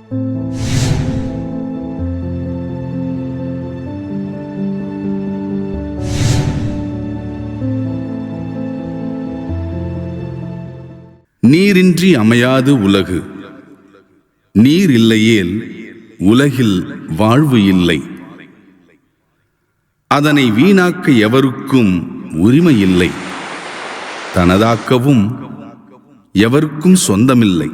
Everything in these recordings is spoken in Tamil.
நீரின்றி அமையாது உலகு. நீர் இல்லையேல் உலகில் வாழ்வு இல்லை. அதனை வீணாக்க எவருக்கும் உரிமை இல்லை. தனதாக்கவும் எவருக்கும் சொந்தமில்லை.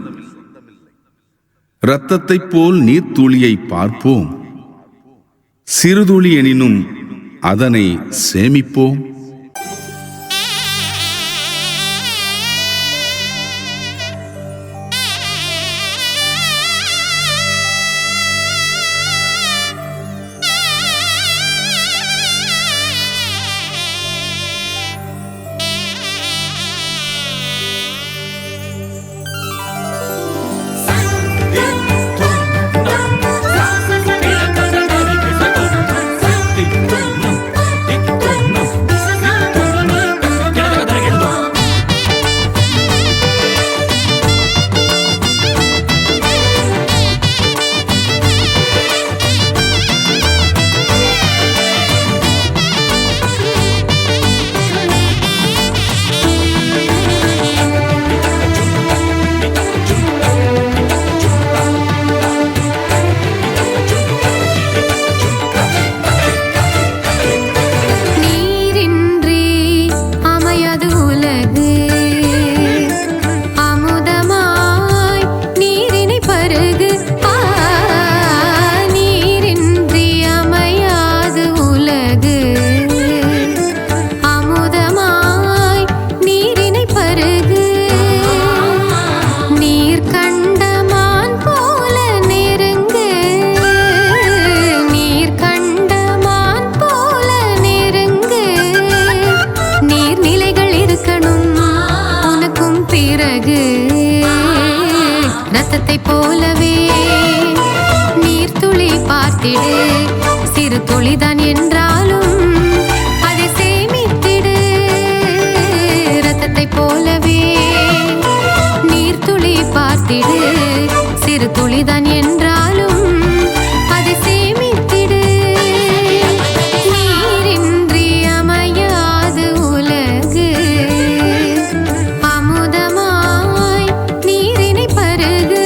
இரத்தத்தைப் போல் நீர்த்துளியை பார்ப்போம். சிறுதுளி எனினும் அதனை சேமிப்போம். ரத்தத்தை போலவே நீர்த்துளி பார்த்திடு. சிறு துளிதான் என்றாலும் அதை சேமித்திடு. ரத்தத்தை போலவே நீர்த்துளி பார்த்திடு. சிறு துளிதான் என்றாலும் அதை சேமித்திடு. நீரின்றி அமையாது உலகு. அமுதமாய் நீரினை பருகு.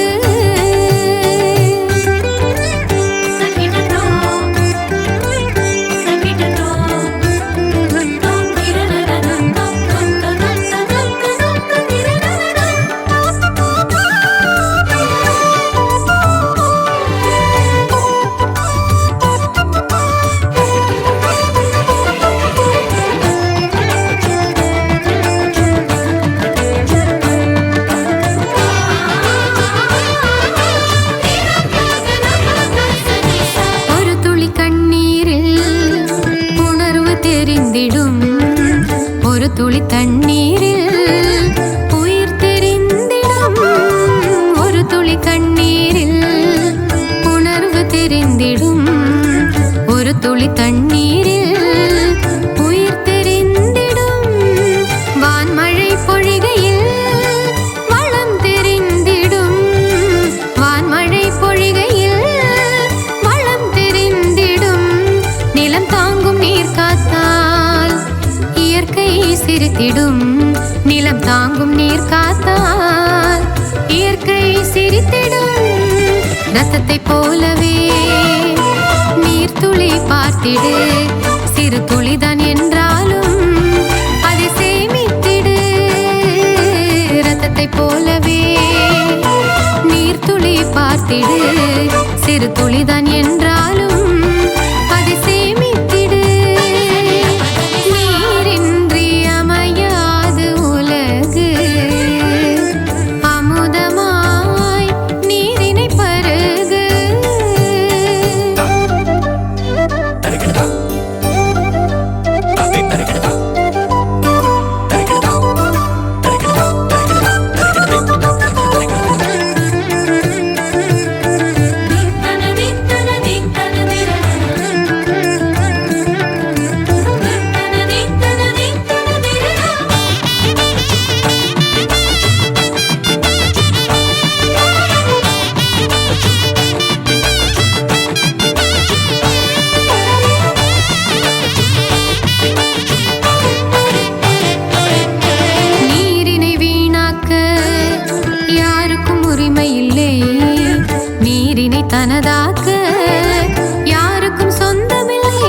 ஒரு துளி தண்ணீரில் உயிர் தெரிந்திடும். ஒரு துளி கண்ணீரில் உணர்வு தெரிந்திடும். ஒரு துளி தண்ணீரில் உயிர் தெரிந்திடும். வான்மழை பொழிகையில் வளம் தெரிந்திடும். வான்மழை பொழிகையில் வளம் தெரிந்திடும். நிலம் தாங்கும் நீர் காத்தால் இயற்கை சிரித்திடும். நிலம் தாங்கும் நீர் காத்தால் இயற்கை சிரித்திடும். ரத்தத்தை போலவே நீர்த்துளி பார்த்திடு. சிறு துளிதான் என்றாலும் அதை சேமித்திடு. ரத்தத்தை போலவே நீர்த்துளி பார்த்திடு. சிறு துளிதான் என்றாலும் அதை சேமித்திடு. நீரின்றி அமையாது உலகு. அமுதமாய் நீரினை பருகு. தனதாக்க யாருக்கும் சொந்தமில்லை.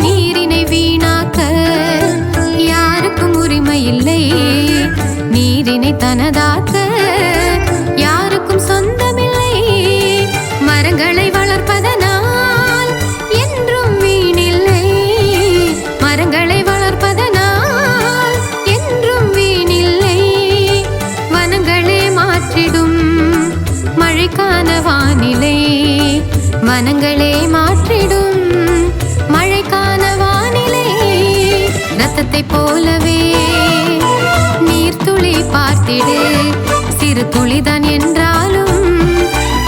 நீரினை வீணாக்க யாருக்கும் உரிமை இல்லை. நீரினை தனதாக்க யாருக்கும் சொந்தமில்லை. மரங்களை வளர்ப்பதனால் என்றும் வீணில்லை. மரங்களை வளர்ப்பதனால் என்றும் வீணில்லை. வனங்களே மாற்றிடும் மழைக்கான வானிலை. வனங்களே மாற்றிடும் மழைக்கான வானிலை. ரத்தத்தை போலவே நீர்த்துளி பார்த்திடு. சிறு துளிதான் என்றாலும்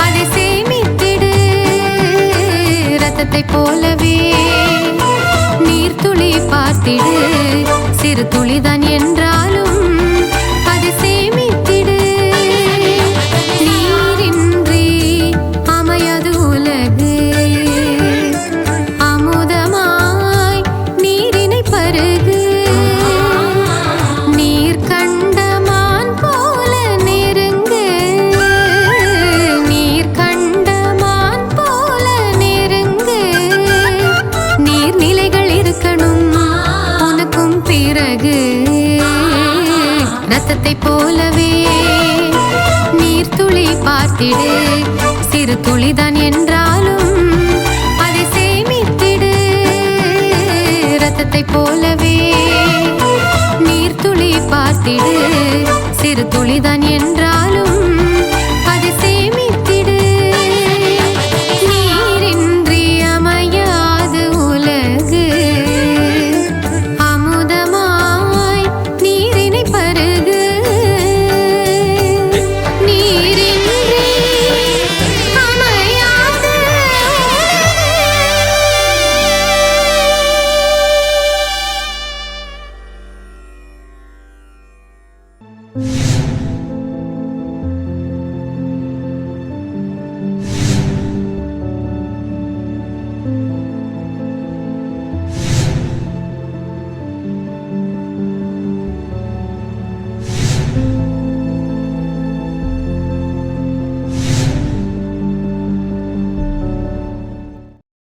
அதை சேமித்திடு. ரத்தத்தை போலவே நீர்த்துளி பார்த்திடு. சிறு துளிதான் என்றாலும் அதை சேமித்திடு. நீரின்றி அமையாது உலகு. அமுதமாய் நீரினை பருகு. நீர் கண்ட மான் போல நெருங்கு. நீர் கண்ட மான் போல நெருங்கு. நீர்நிலைகள் இருக்கணும் உனக்கும் பிறகு. ரத்தத்தை போலவே நீர்த்துளி பார்த்திடு. சிறு துளிதான் என்றாலும் அதை சேமித்திடு. ரத்தத்தை போலவே நீர்த்துளி பார்த்திடு. சிறு துளிதான் என்றாலும் அதை சேமித்திடு. நீரின்றி அமையாது உலகு. அமுதமாய் நீரினை பருகு. நீரின்றி அமையாது உலகு.